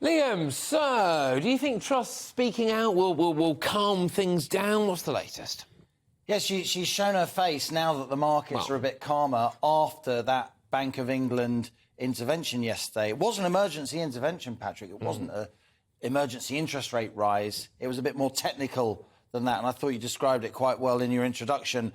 Liam, so do you think Truss speaking out will calm things down? What's the latest? Yes, she's shown her face now that the markets are a bit calmer after that Bank of England intervention yesterday. It was an emergency intervention, Patrick. It wasn't an emergency interest rate rise. It was a bit more technical than that, and I thought you described it quite well in your introduction.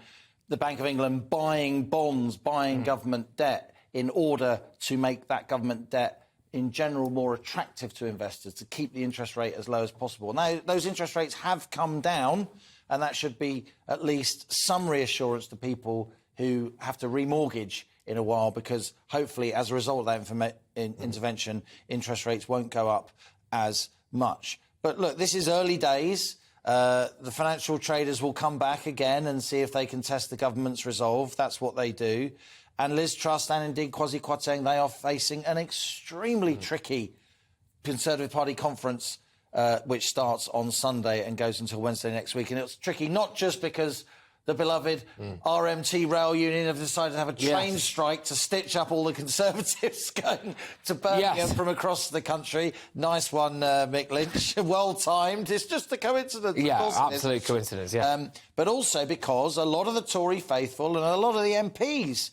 The Bank of England buying bonds, buying government debt in order to make that government debt in general more attractive to investors, to keep the interest rate as low as possible. Now, those interest rates have come down, and that should be at least some reassurance to people who have to remortgage in a while, because hopefully as a result of that intervention, interest rates won't go up as much. But look, this is early days. The financial traders will come back again and see if they can test the government's resolve. That's what they do. And Liz Truss and indeed Kwasi Kwarteng, they are facing an extremely tricky Conservative Party conference, which starts on Sunday and goes until Wednesday next week. And it's tricky not just because the beloved RMT Rail Union have decided to have a train strike to stitch up all the Conservatives going to Birmingham from across the country. Nice one, Mick Lynch. Well timed. It's just a coincidence. Yeah, absolute coincidence, yeah. But also because a lot of the Tory faithful and a lot of the MPs,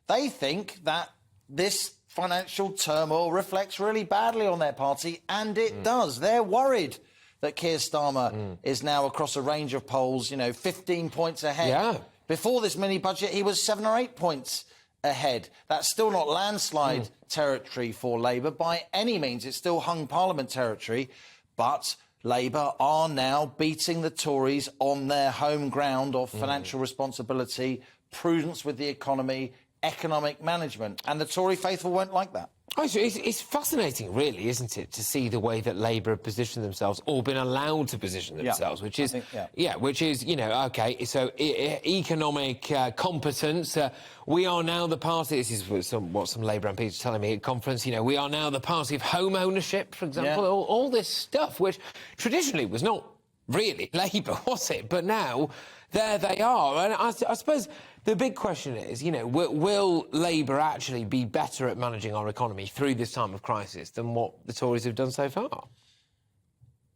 they think that this financial turmoil reflects really badly on their party, and it does. They're worried that Keir Starmer is now across a range of polls, 15 points ahead. Yeah. Before this mini-budget, he was 7 or 8 points ahead. That's still not landslide territory for Labour by any means. It's still hung Parliament territory. But Labour are now beating the Tories on their home ground of financial responsibility, prudence with the economy, economic management. And the Tory faithful won't like that. It's fascinating, really, isn't it, to see the way that Labour have positioned themselves, or been allowed to position themselves, which is, OK, so economic competence. We are now the party, this is what some Labour MPs are telling me at conference, we are now the party of home ownership, for example, all this stuff, which traditionally was not really Labour, was it? But now, there they are. And I suppose the big question is, will Labour actually be better at managing our economy through this time of crisis than what the Tories have done so far?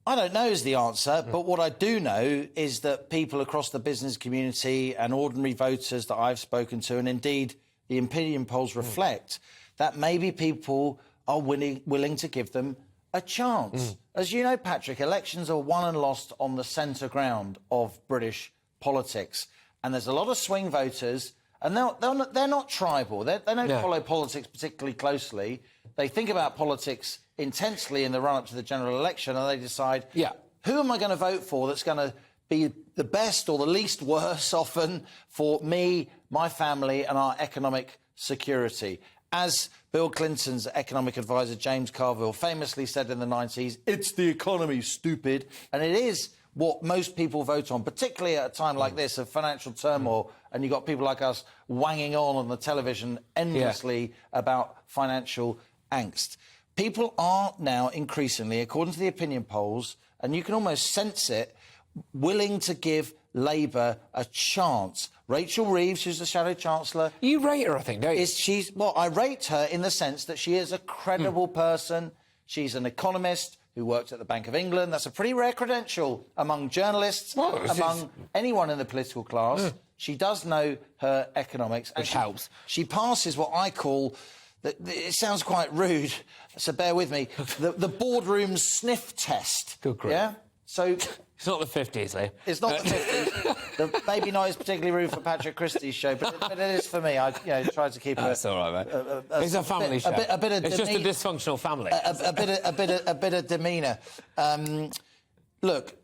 I don't know is the answer, but what I do know is that people across the business community and ordinary voters that I've spoken to, and indeed the opinion polls reflect, that maybe people are willing to give them a chance. As you know, Patrick, elections are won and lost on the centre ground of British politics. And there's a lot of swing voters, and they're not tribal. They don't follow politics particularly closely. They think about politics intensely in the run-up to the general election, and they decide, who am I going to vote for that's going to be the best or the least worse often for me, my family and our economic security. As Bill Clinton's economic advisor, James Carville, famously said in the 90s, it's the economy, stupid. And it is what most people vote on, particularly at a time like this of financial turmoil, and you've got people like us wanging on the television endlessly about financial angst. People are now increasingly, according to the opinion polls, and you can almost sense it, willing to give Labour a chance. Rachel Reeves, who's the Shadow Chancellor... You rate her, I think, don't you? Well, I rate her in the sense that she is a credible person. She's an economist who worked at the Bank of England. That's a pretty rare credential among journalists, among anyone in the political class. She does know her economics. Which helps. She passes what I call... It sounds quite rude, so bear with me. The boardroom sniff test. Good grief. Yeah? So... It's not the 50s, Lee. It's not the 50s. Maybe not as particularly rude for Patrick Christie's show, but it is for me. I tried to keep it. That's all right, mate. It's a family show. It's just a dysfunctional family. A bit of demeanour. Look,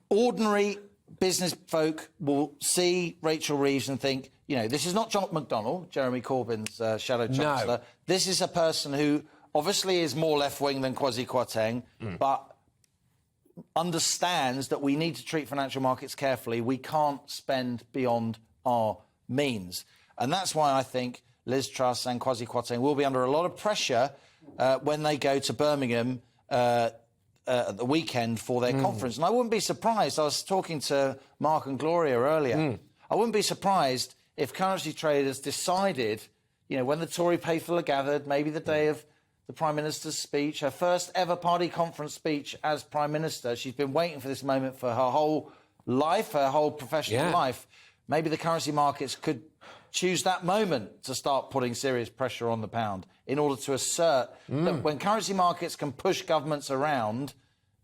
ordinary business folk will see Rachel Reeves and think, this is not John McDonnell, Jeremy Corbyn's Shadow Chancellor. No. This is a person who obviously is more left-wing than Kwasi Kwarteng, but understands that we need to treat financial markets carefully. We can't spend beyond our means. And that's why I think Liz Truss and Kwasi Kwarteng will be under a lot of pressure when they go to Birmingham at the weekend for their conference. And I wouldn't be surprised, I was talking to Mark and Gloria earlier, I wouldn't be surprised if currency traders decided, when the Tory faithful are gathered, maybe the day of the Prime Minister's speech, her first ever party conference speech as Prime Minister. She's been waiting for this moment for her whole life, her whole professional life. Maybe the currency markets could choose that moment to start putting serious pressure on the pound in order to assert that when currency markets can push governments around,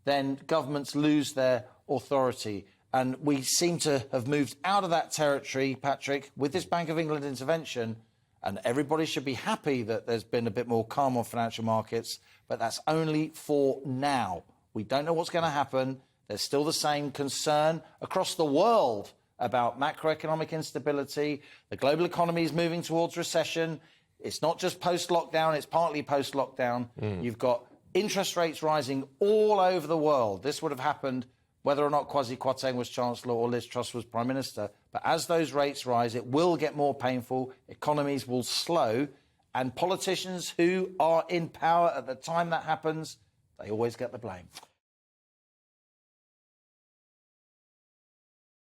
then governments lose their authority. And we seem to have moved out of that territory, Patrick, with this Bank of England intervention. And everybody should be happy that there's been a bit more calm on financial markets, but that's only for now. We don't know what's going to happen. There's still the same concern across the world about macroeconomic instability. The global economy is moving towards recession. It's not just post-lockdown, it's partly post-lockdown. You've got interest rates rising all over the world. This would have happened whether or not Kwasi Kwarteng was Chancellor or Liz Truss was Prime Minister. But as those rates rise, it will get more painful, economies will slow, and politicians who are in power at the time that happens, they always get the blame.